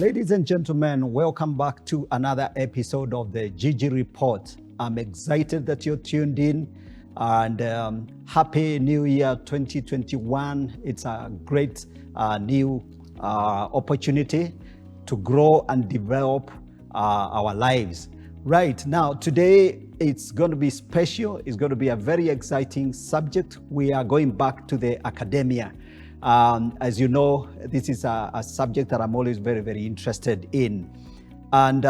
Ladies and gentlemen, welcome back to another episode of the Gigi Report. I'm excited that you're tuned in, and Happy New Year 2021. It's a great new opportunity to grow and develop our lives. Right now, today it's going to be special. It's going to be a very exciting subject. We are going back to the academia. As you know, this is a subject that I'm always very, very interested in. And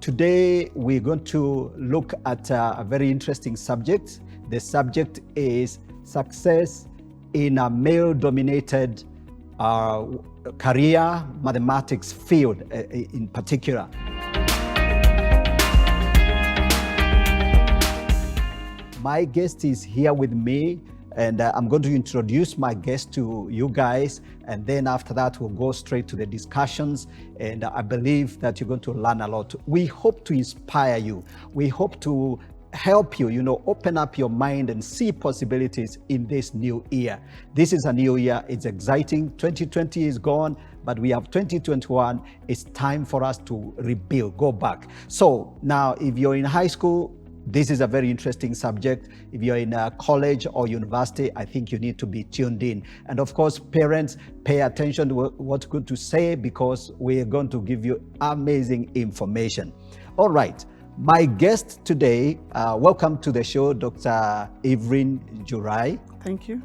today we're going to look at a very interesting subject. The subject is success in a male-dominated career mathematics field in particular. My guest is here with me, and I'm going to introduce my guest to you guys, and then after that we'll go straight to the discussions, and I believe that you're going to learn a lot. We hope to inspire you. We hope to help you, open up your mind and see possibilities in this new year. This is a new year. It's exciting. 2020 is gone, but we have 2021. It's time for us to rebuild, go back. So now, if you're in high school, this is a very interesting subject. If you're in a college or university, I think you need to be tuned in. And of course, parents, pay attention to what's good to say, because we're going to give you amazing information. All right. My guest today, welcome to the show, Dr. Evelyn Jurai. Thank you.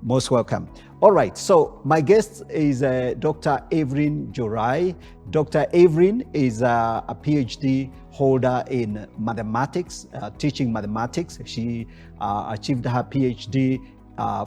Most welcome. All right, so my guest is Dr. Evelyn Jurai. Dr. Evelyn is a PhD holder in mathematics, teaching mathematics. She achieved her PhD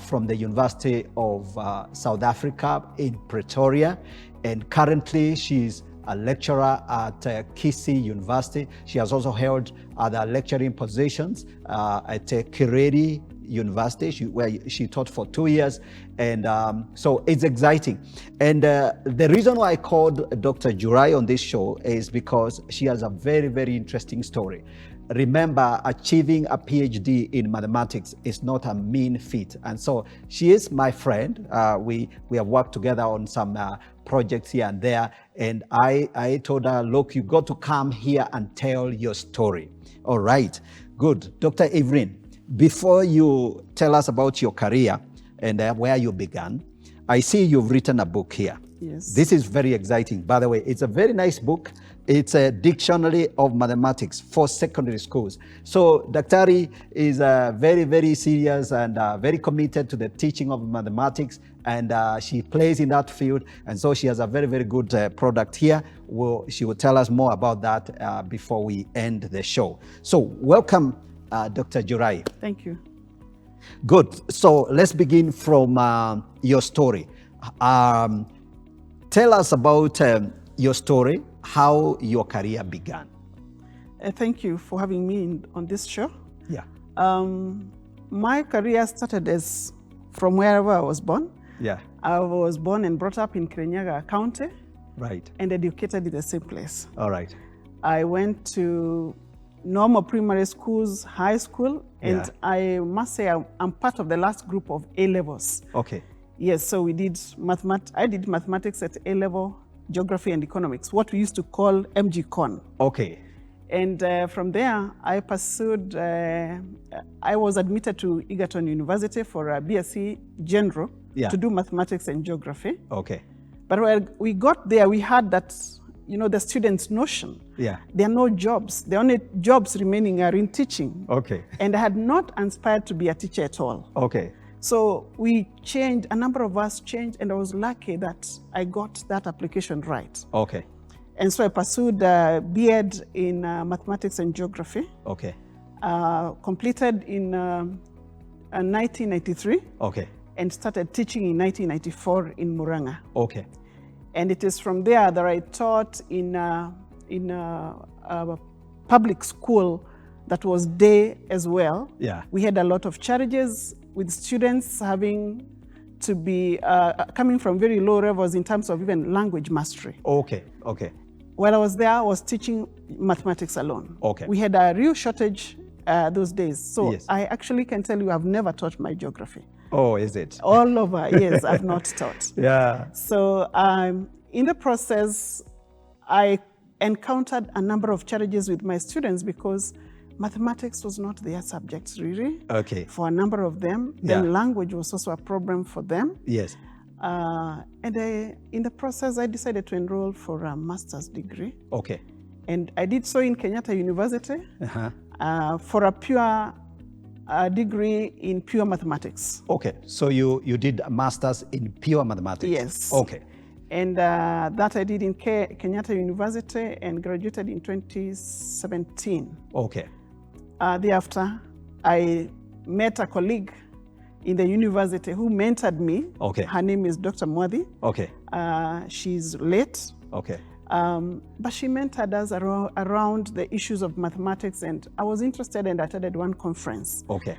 from the University of South Africa in Pretoria, and currently she's a lecturer at Kisii University. She has also held other lecturing positions at Kireri University, where she taught for 2 years. And so it's exciting. And the reason why I called Dr. Jurai on this show is because she has a very, very interesting story. Remember, achieving a PhD in mathematics is not a mean feat. And so she is my friend. We have worked together on some projects here and there. And I told her, look, you got to come here and tell your story. All right, good. Dr. Evelyn, before you tell us about your career and where you began, I see you've written a book here. Yes. This is very exciting. By the way, it's a very nice book. It's a dictionary of mathematics for secondary schools. So Daktari is very, very serious and very committed to the teaching of mathematics, and she plays in that field. And so she has a very, very good product here. She will tell us more about that before we end the show. So welcome, Dr. Jurai. Thank you. Good. So let's begin from your story. Tell us about your story, how your career began. Thank you for having me on this show. Yeah. My career started as from wherever I was born. Yeah. I was born and brought up in Kirinyaga County. Right. And educated in the same place. All right. I went to normal primary schools, high school, and Yeah. I must say I'm part of the last group of A-levels. Okay. Yes, so we did I did mathematics at A-level, geography and economics, what we used to call MG-Con. Okay. And from there, I pursued, I was admitted to Egerton University for a BSc General to do mathematics and geography. Okay. But when we got there, we had that, the students' notion. Yeah. There are no jobs. The only jobs remaining are in teaching. Okay. And I had not aspired to be a teacher at all. Okay. So we changed, a number of us changed, and I was lucky that I got that application right. Okay. And so I pursued a B.Ed in mathematics and geography. Okay. Completed in 1993. Okay. And started teaching in 1994 in Muranga. Okay. And it is from there that I taught in a public school that was day as well. Yeah. We had a lot of challenges with students having to be coming from very low levels in terms of even language mastery. Okay. Okay. While I was there, I was teaching mathematics alone. Okay. We had a real shortage those days. So Yes. I actually can tell you I've never taught my geography. Oh, is it? All over, yes, I've not taught. Yeah. So in the process, I encountered a number of challenges with my students because mathematics was not their subject, really. Okay. For a number of them. Then language was also a problem for them. Yes. And in the process, I decided to enroll for a master's degree. Okay. And I did so in Kenyatta University for a pure degree in pure mathematics. Okay. So you did a master's in pure mathematics? Yes. Okay. And that I did in Kenyatta University and graduated in 2017. Okay. Thereafter, I met a colleague in the university who mentored me. Okay. Her name is Dr. Mwadi. Okay. She's late. Okay. But she mentored us around the issues of mathematics, and I was interested and attended one conference. Okay.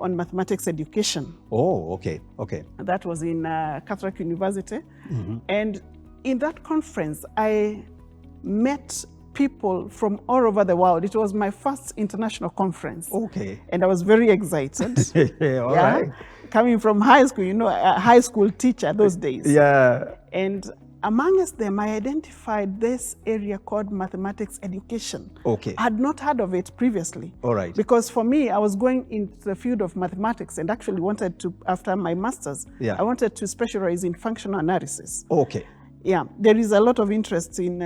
On mathematics education. Oh, okay, okay. That was in Catholic University. And in that conference, I met people from all over the world. It was my first international conference. Okay. And I was very excited. All right. Coming from high school, you know, a high school teacher those days. Yeah. And amongst them, I identified this area called mathematics education. Okay. I had not heard of it previously. All right. Because for me, I was going into the field of mathematics and actually wanted to, after my master's, I wanted to specialize in functional analysis. Okay. Yeah, there is a lot of interest in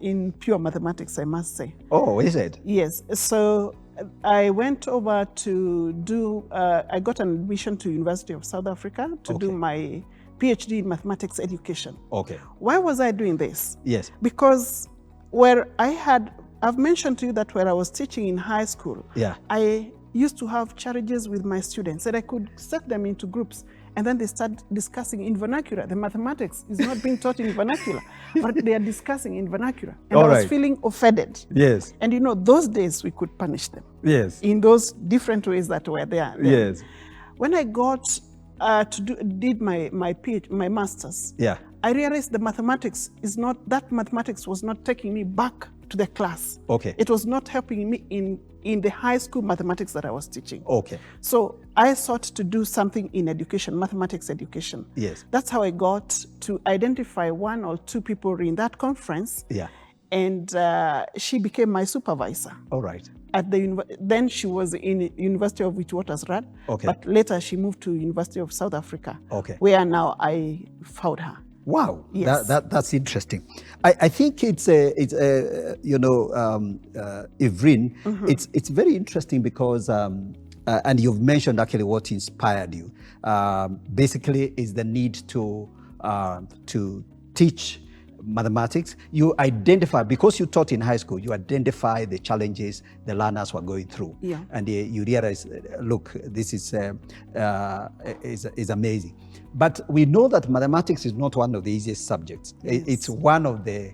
in pure mathematics, I must say. Oh, is it? Yes. So I went over to do, I got an admission to University of South Africa to do my PhD in mathematics education. Okay. Why was I doing this? Yes. Because I've mentioned to you that where I was teaching in high school, I used to have challenges with my students, and I could set them into groups, and then they start discussing in vernacular. The mathematics is not being taught in vernacular, but they are discussing in vernacular. And I was feeling offended. Yes. And you know, those days we could punish them. Yes. In those different ways that were there. Yes. When I got did my master's, I realized the mathematics mathematics was not taking me back to the class. Okay. It was not helping me in the high school mathematics that I was teaching. Okay. So I sought to do something in education, mathematics education. Yes. That's how I got to identify one or two people in that conference. Yeah. And she became my supervisor. All right. Then she was in University of Witwatersrand, but later she moved to University of South Africa, where now I found her. Wow, yes. That's interesting. I think it's Evelyn, it's very interesting because, and you've mentioned actually what inspired you. Basically, is the need to teach mathematics. You identify, because you taught in high school, you identify the challenges the learners were going through. Yeah. And you realize, look, this is amazing. But we know that mathematics is not one of the easiest subjects. Yes. It's one of the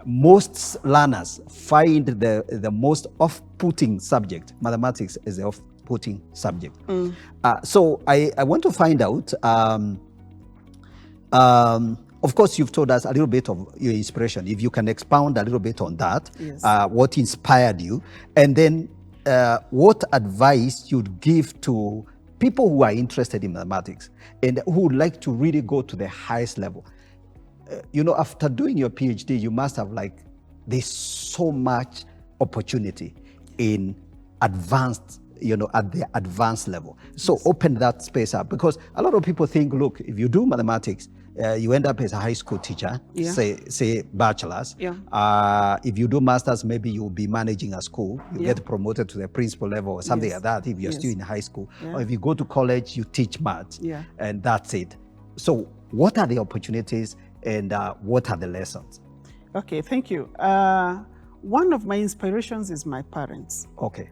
most learners find the most off-putting subject. Mathematics is the off-putting subject. So I want to find out, of course, you've told us a little bit of your inspiration. If you can expound a little bit on that, yes. What inspired you, and then what advice you'd give to people who are interested in mathematics and who would like to really go to the highest level. After doing your PhD, you must have there's so much opportunity in advanced, at the advanced level. So yes. Open that space up, because a lot of people think, look, if you do mathematics, you end up as a high school teacher, say bachelor's. Yeah. If you do masters, maybe you'll be managing a school. You get promoted to the principal level or something like that if you're still in high school. Or if you go to college, you teach maths. And that's it. So what are the opportunities and what are the lessons? Okay, thank you. One of my inspirations is my parents. Okay.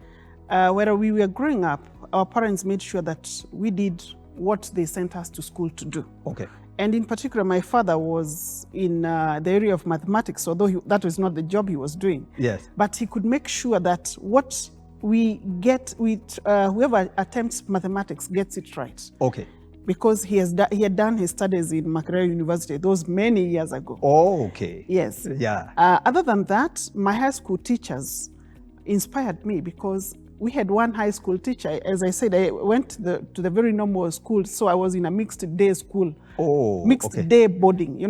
Where we were growing up, our parents made sure that we did what they sent us to school to do. Okay. And in particular, my father was in the area of mathematics, although that was not the job he was doing. Yes. But he could make sure that what we get, whoever attempts mathematics gets it right. Okay. Because he had done his studies in Makerere University those many years ago. Oh, okay. Yes. Yeah. Other than that, my high school teachers inspired me, because we had one high school teacher. As I said, I went to the very normal school, so I was in a mixed day school. Oh, mixed day boarding,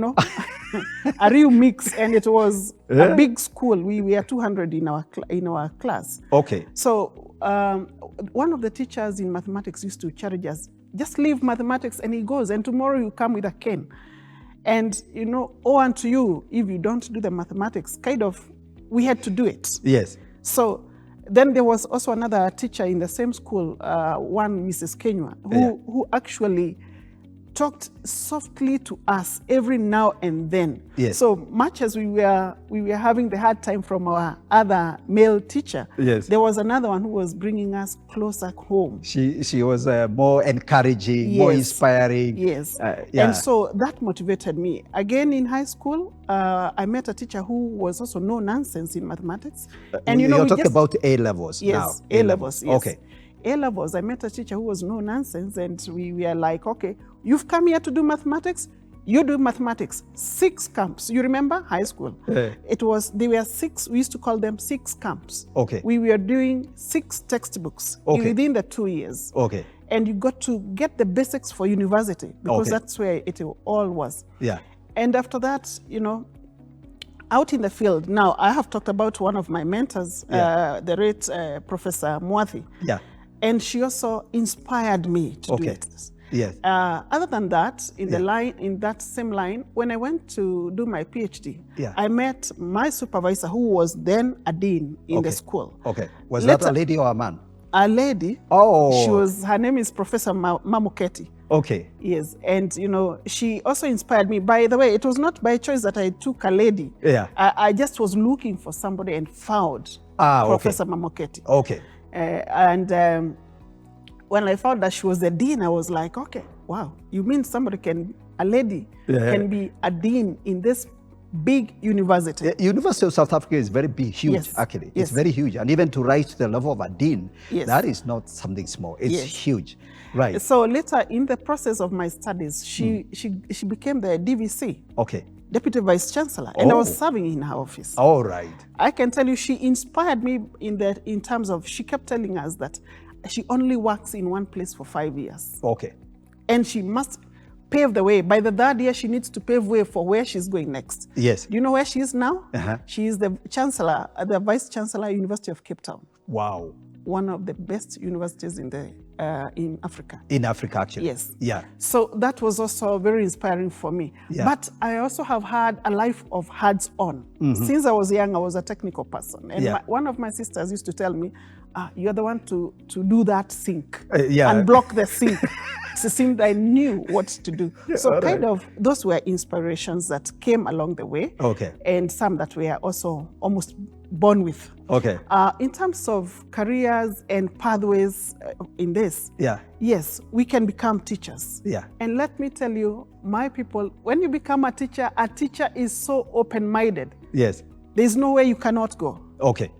a real mix, and it was a big school. We were 200 in our class. Okay. So one of the teachers in mathematics used to challenge us, just leave mathematics, and he goes, and tomorrow you come with a cane. And, woe unto you if you don't do the mathematics. Kind of, we had to do it. Yes. So then there was also another teacher in the same school, one Mrs. Kenywa, who actually talked softly to us every now and then. Yes. So much as we were having the hard time from our other male teacher, yes, there was another one who was bringing us closer home. She was more encouraging, yes, more inspiring. Yes. And so that motivated me. Again, in high school, I met a teacher who was also no nonsense in mathematics. And you're talking about A-levels now. Yes, A-levels, yes. Okay. A-levels, I met a teacher who was no nonsense, and we were like, okay, you've come here to do mathematics, you do mathematics. 6 camps. You remember high school? They were 6, we used to call them 6 camps. Okay. We were doing 6 textbooks within the 2 years. Okay. And you got to get the basics for university, because that's where it all was. Yeah. And after that, out in the field, now I have talked about one of my mentors, the late Professor Mwathi. Yeah. And she also inspired me to do it. Yes. Other than that, in that same line, when I went to do my PhD, I met my supervisor, who was then a dean in the school. Okay. Was that a lady or a man? A lady. Oh. Her name is Professor Mamuketi. Okay. Yes, and she also inspired me. By the way, it was not by choice that I took a lady. Yeah. I just was looking for somebody and found Professor Mamuketi. Okay. And when I found that she was the dean, I was like, okay, wow, you mean a lady can be a dean in this big university? The University of South Africa is very big, huge, actually. It's very huge. And even to rise to the level of a dean, that is not something small. It's huge. Right. So later in the process of my studies, she became the DVC. Okay. Deputy Vice Chancellor, and I was serving in her office. All right. I can tell you, she inspired me in terms of, she kept telling us that she only works in one place for 5 years. Okay. And she must pave the way. By the 3rd year, she needs to pave way for where she's going next. Yes. Do you know where she is now? She is the Chancellor, the Vice Chancellor, University of Cape Town. Wow. One of the best universities in Africa. In Africa, actually. Yes. Yeah. So that was also very inspiring for me. Yeah. But I also have had a life of hands-on. Since I was young, I was a technical person. And one of my sisters used to tell me, you're the one to do that sink and block the sink. It seemed I knew what to do. So kind of, those were inspirations that came along the way. Okay. And some that were also almost born with. Okay. In terms of careers and pathways in this, yes, we can become teachers. Yeah. And let me tell you, my people, when you become a teacher is so open-minded. Yes. There's no way you cannot go. Okay.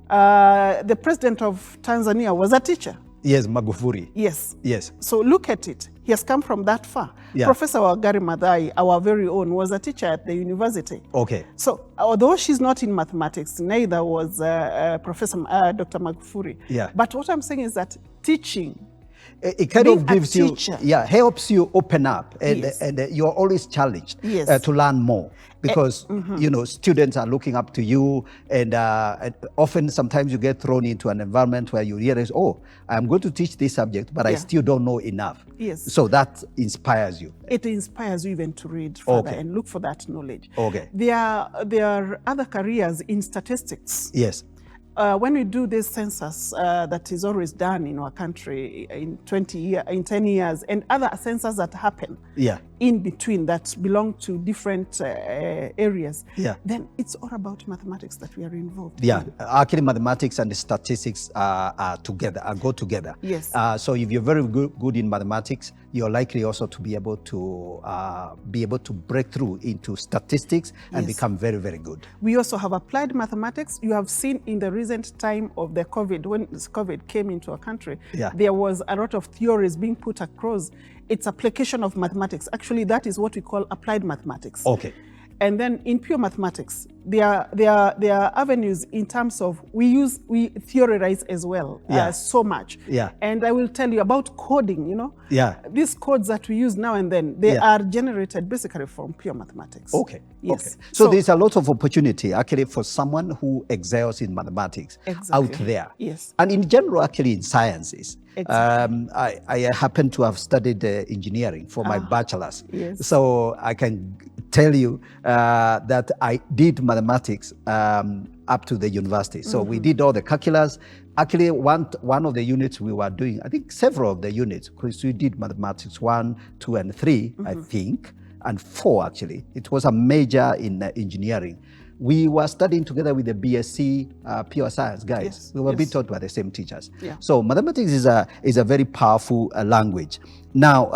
The president of Tanzania was a teacher. Yes, Magufuli. Yes. Yes. So look at it. He has come from that far. Yeah. Professor Wagari Maathai, our very own, was a teacher at the university. Okay. So although she's not in mathematics, neither was Professor Dr. Magufuli. Yeah. But what I'm saying is that teaching, it kind of gives you, helps you open up, and you're always challenged to learn more, because students are looking up to you, and often sometimes you get thrown into an environment where you realize, oh, I'm going to teach this subject, but I still don't know enough. Yes. So that inspires you. It inspires you even to read further and look for that knowledge. Okay. There are other careers in statistics. Yes. When we do this census that is always done in our country in 10 years, and other censuses that happen in between that belong to different areas, then it's all about mathematics that we are involved in. Actually mathematics and statistics are together, go together. Yes. So if you're very good in mathematics, you're likely also to be able to break through into statistics and become very, very good. We also have applied mathematics. You have seen in the recent time of the COVID, when COVID came into our country, there was a lot of theories being put across its application of mathematics. Actually, that is what we call applied mathematics. Okay. And then in pure mathematics, there are avenues in terms of we theorize as well, so much. Yeah. And I will tell you about coding, you know. Yeah. These codes that we use now and then, they are generated basically from pure mathematics. Okay. Yes. Okay. So there's a lot of opportunity actually for someone who excels in mathematics out there. Yes. And in general, actually in sciences. Exactly. I happen to have studied engineering for my bachelor's. Yes. So I can tell you that I did mathematics up to the university. So we did all the calculus. Actually, one of the units we were doing, I think several of the units, because we did mathematics 1, 2, and 3, I think, and 4 actually. It was a major in engineering. We were studying together with the BSc pure science guys. Yes. We were being taught by the same teachers. Yeah. So mathematics is a very powerful language. Now,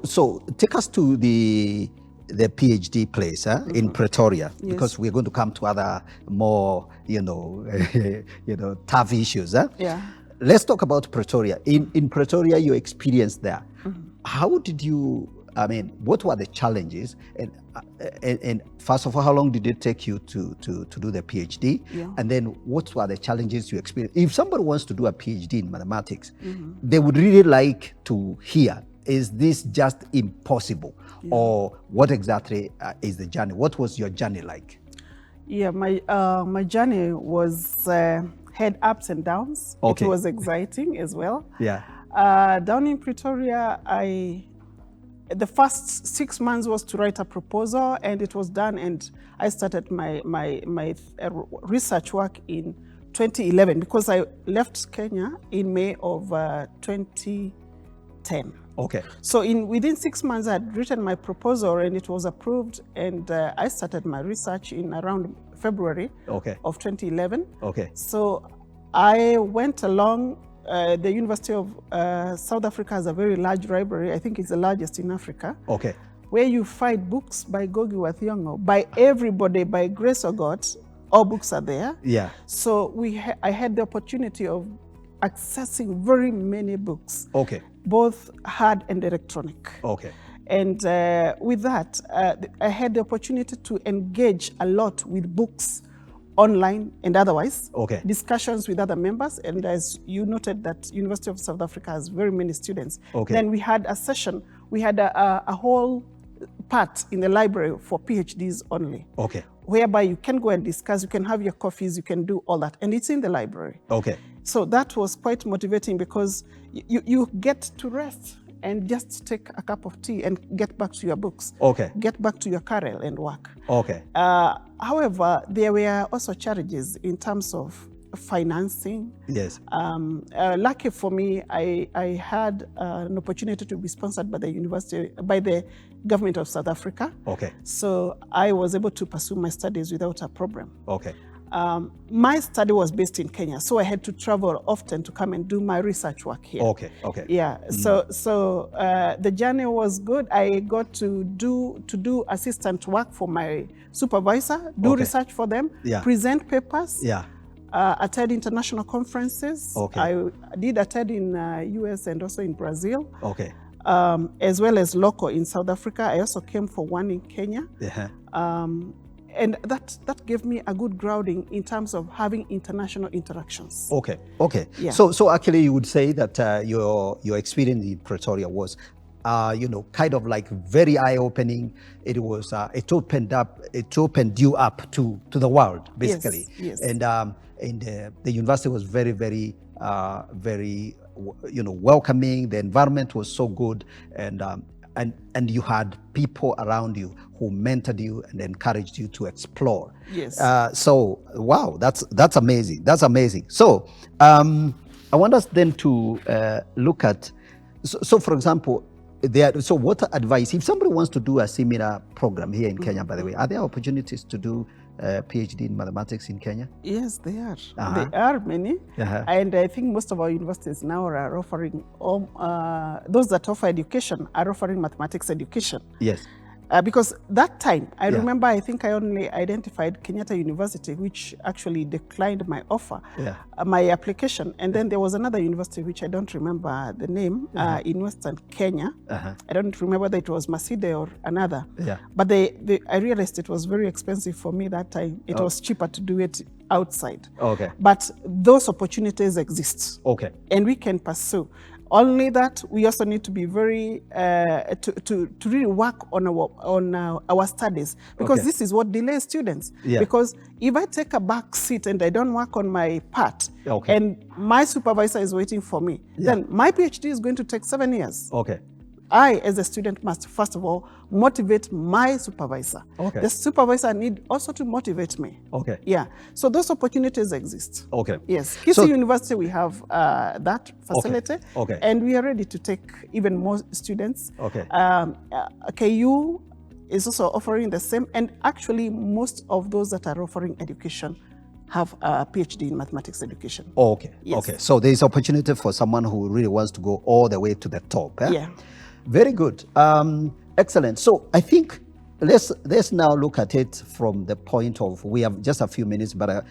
so take us to the PhD place in Pretoria, because we're going to come to other more tough issues. Yeah. Let's talk about Pretoria. In Pretoria, your experience there. How did you? I mean, what were the challenges? And first of all, how long did it take you to do the PhD? Yeah. And then what were the challenges you experienced? If somebody wants to do a PhD in mathematics, they would really like to hear, is this just impossible? Yeah. Or what exactly is the journey? What was your journey like? Yeah, my journey was had ups and downs. Okay. It was exciting as well. Yeah. Down in Pretoria, the first 6 months was to write a proposal, and it was done, and I started my research work in 2011, because I left Kenya in May of 2010. Okay. So within 6 months, I had written my proposal, and it was approved, and I started my research in around February of 2011. Okay. So I went along. The University of South Africa has a very large library. I think it's the largest in Africa. Okay. Where you find books by Gogi wa Thiong'o, by everybody, by grace of God, all books are there. Yeah. So I had the opportunity of accessing very many books. Okay. Both hard and electronic. Okay. And with that, I had the opportunity to engage a lot with books, online and otherwise, discussions with other members. And as you noted, that University of South Africa has very many students. Then we had a session, we had a whole part in the library for PhDs only. Whereby you can go and discuss, you can have your coffees, you can do all that. And it's in the library. So that was quite motivating, because you get to rest and just take a cup of tea and get back to your books. Get back to your carrel and work. However, there were also challenges in terms of financing. Yes. Lucky for me, I had an opportunity to be sponsored by the government of South Africa. So I was able to pursue my studies without a problem. My study was based in Kenya, so I had to travel often to come and do my research work here. Yeah. So the journey was good. I got to do assistant work for my supervisor, do research for them, present papers, attend international conferences. I did attend in US and also in Brazil. As well as local in South Africa. I also came for one in Kenya. And that gave me a good grounding in terms of having international interactions. Yeah. So actually you would say that your experience in Pretoria was kind of like very eye-opening. It was it opened you up to the world, basically. Yes. And the university was very, very very welcoming. The environment was so good, and you had people around you who mentored you and encouraged you to explore. Yes. So wow, that's amazing. That's amazing. So I want us then to look at. So for example, so what advice, if somebody wants to do a similar program here in Kenya, by the way, are there opportunities to do PhD in mathematics in Kenya? Yes, they are. There are many. And I think most of our universities now are offering, those that offer education are offering mathematics education. Yes. Because that time, I remember, I think I only identified Kenyatta University, which actually declined my offer, my application. And then there was another university, which I don't remember the name, in Western Kenya. I don't remember whether it was Maside or another. But I realized it was very expensive for me that time. It was cheaper to do it outside. But those opportunities exist. And we can pursue. Only that we also need to be very to really work on our studies, because this is what delays students. Because if I take a back seat and I don't work on my part, and my supervisor is waiting for me, then my PhD is going to take 7 years. I, as a student, must first of all motivate my supervisor. The supervisor need also to motivate me. So those opportunities exist. Yes, Kisii University, we have that facility, and we are ready to take even more students. KU is also offering the same, and actually most of those that are offering education have a PhD in mathematics education. So there is opportunity for someone who really wants to go all the way to the top. Very good. Excellent. So I think let's now look at it from the point of, we have just a few minutes, but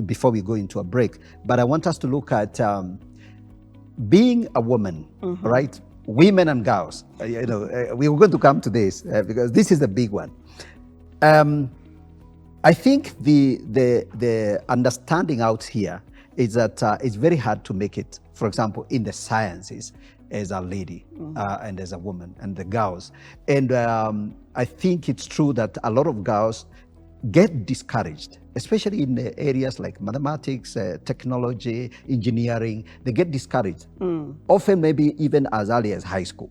before we go into a break. But I want us to look at being a woman, right? Women and girls. We were going to come to this because this is a big one. I think the understanding out here is that it's very hard to make it, for example, in the sciences, as a lady and as a woman, and the girls. And I think it's true that a lot of girls get discouraged, especially in the areas like mathematics, technology, engineering. They get discouraged, often maybe even as early as high school.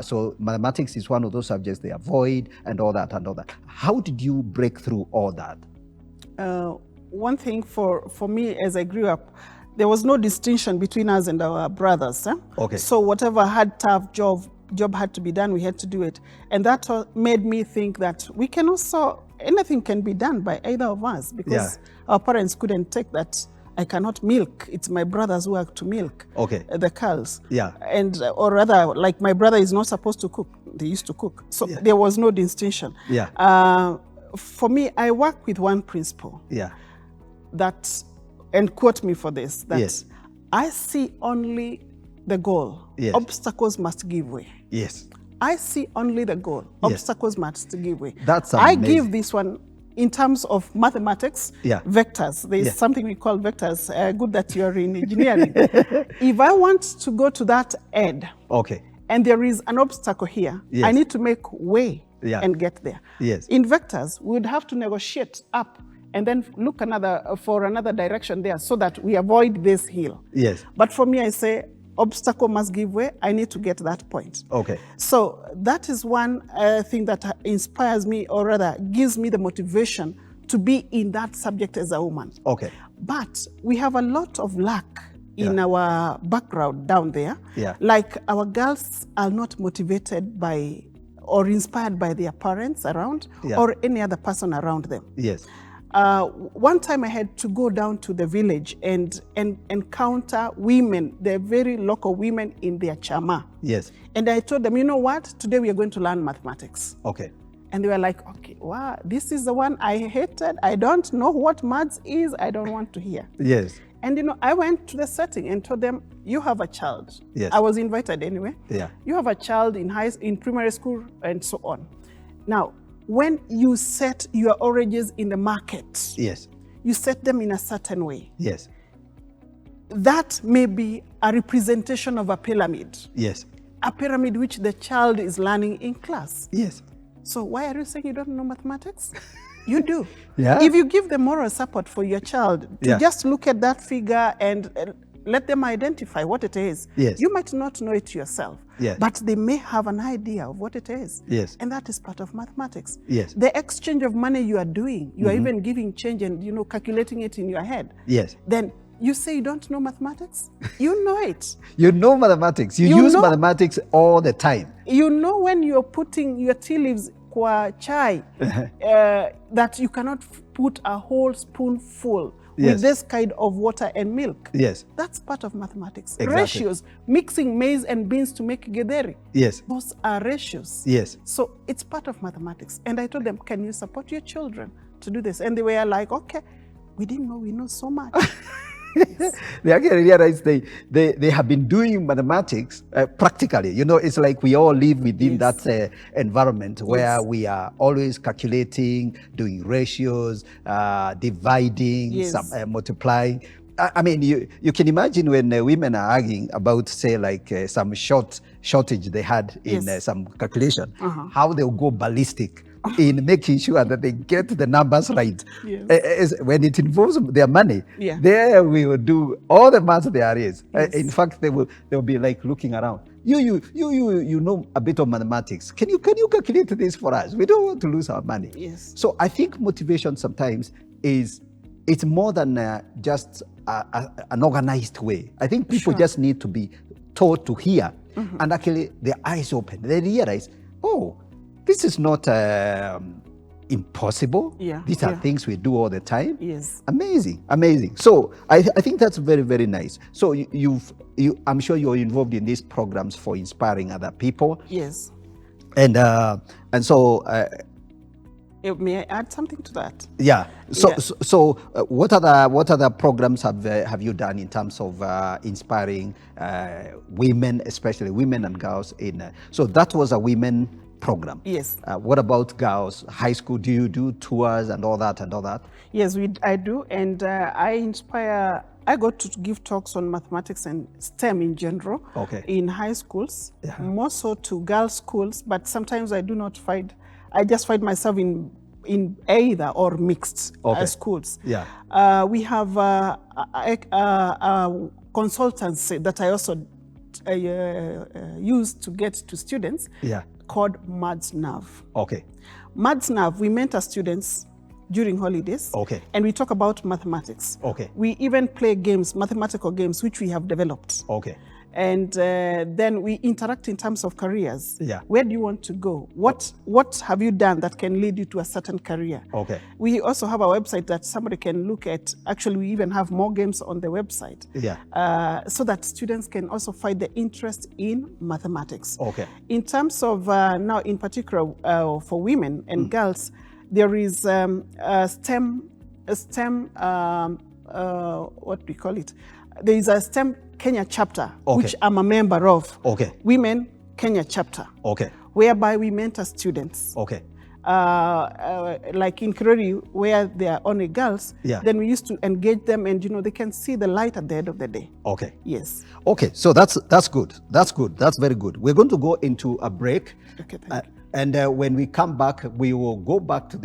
So mathematics is one of those subjects they avoid, and all that. How did you break through all that? One thing for me, as I grew up, there was no distinction between us and our brothers. So whatever had tough job had to be done, we had to do it. And that made me think that we can also, anything can be done by either of us, because our parents couldn't take that. I cannot milk. It's my brothers who have to milk the cows. And, or rather, like my brother is not supposed to cook. They used to cook. So there was no distinction. For me, I work with one principle. That, and quote me for this, that I see only the goal. Obstacles must give way. I see only the goal. Obstacles must give way. That's amazing. I give this one in terms of mathematics, vectors. There is something we call vectors. Good that you're in engineering. If I want to go to that end, and there is an obstacle here, I need to make way and get there. In vectors, we would have to negotiate up and then look for another direction there, so that we avoid this hill. But for me, I say obstacle must give way. I need to get that point. So that is one thing that inspires me, or rather gives me the motivation to be in that subject as a woman. But we have a lot of lack in our background down there. Like our girls are not motivated by or inspired by their parents around or any other person around them. One time I had to go down to the village and encounter women, the very local women in their chama. And I told them, you know what? Today we are going to learn mathematics. And they were like, okay, wow, this is the one I hated. I don't know what maths is. I don't want to hear. And I went to the setting and told them, you have a child. I was invited anyway. You have a child in primary school and so on. Now, when you set your oranges in the market, you set them in a certain way. That may be a representation of a pyramid. A pyramid which the child is learning in class. So why are you saying you don't know mathematics? You do. If you give them moral support for your child to just look at that figure and let them identify what it is. You might not know it yourself, but they may have an idea of what it is. And that is part of mathematics. The exchange of money you are doing, you are even giving change and calculating it in your head. Then you say you don't know mathematics? You know it. You know mathematics. You use mathematics all the time. You know when you're putting your tea leaves kwa chai, that you cannot put a whole spoonful with this kind of water and milk. Yes. That's part of mathematics. Exactly. Ratios, mixing maize and beans to make githeri. Yes. Those are ratios. Yes. So it's part of mathematics. And I told them, can you support your children to do this? And they were like, okay, we didn't know we know so much. Yes. They actually realized they have been doing mathematics practically. You know, it's like we all live within that environment where we are always calculating, doing ratios, dividing, multiplying. I mean, you can imagine when women are arguing about, say, like some shortage they had in some calculation, how they'll go ballistic in making sure that they get the numbers right. When it involves their money, there we will do all the math there is. In fact, they'll be like looking around. You know a bit of mathematics. Can you calculate this for us? We don't want to lose our money. Yes. So I think motivation sometimes it's more than just an organized way. I think people just need to be taught to hear, and actually their eyes open. They realize, oh, this is not impossible. These are things we do all the time. Yes. Amazing, amazing. So I think that's very, very nice. So I'm sure you're involved in these programs for inspiring other people. Yes. And so. May I add something to that? Yeah. So what other programs have you done in terms of inspiring women, especially women and girls in? So that was a women program. Yes. What about girls? High school? Do you do tours and all that? Yes, I do, and I inspire. I got to give talks on mathematics and STEM in general. In high schools, more so to girls' schools, but sometimes I do not find. I just find myself in either or mixed schools. We have a consultancy that I also use to get to students called MadsNav. MadsNav, we mentor students during holidays, and we talk about mathematics. We even play games, mathematical games, which we have developed. And then we interact in terms of careers. Where do you want to go? What have you done that can lead you to a certain career? We also have a website that somebody can look at. Actually, we even have more games on the website. So that students can also find the interest in mathematics. In terms of now, in particular for women and girls, there is STEM. What do we call it? There is a STEM Kenya chapter, which I'm a member of. Women Kenya chapter. Whereby we mentor students. Like in Kirori, where they are only girls, then we used to engage them, and they can see the light at the end of the day. Yes. So that's good. That's good. That's very good. We're going to go into a break. Thank you. And when we come back, we will go back to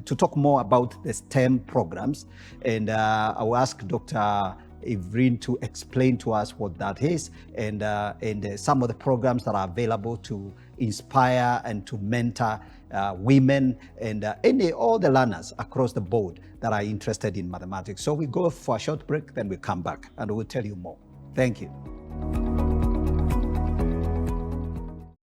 to talk more about the STEM programs, and I will ask Dr. Evelyn to explain to us what that is, and some of the programs that are available to inspire and to mentor women and all the learners across the board that are interested in mathematics. So we go for a short break, then we come back and we'll tell you more. Thank you.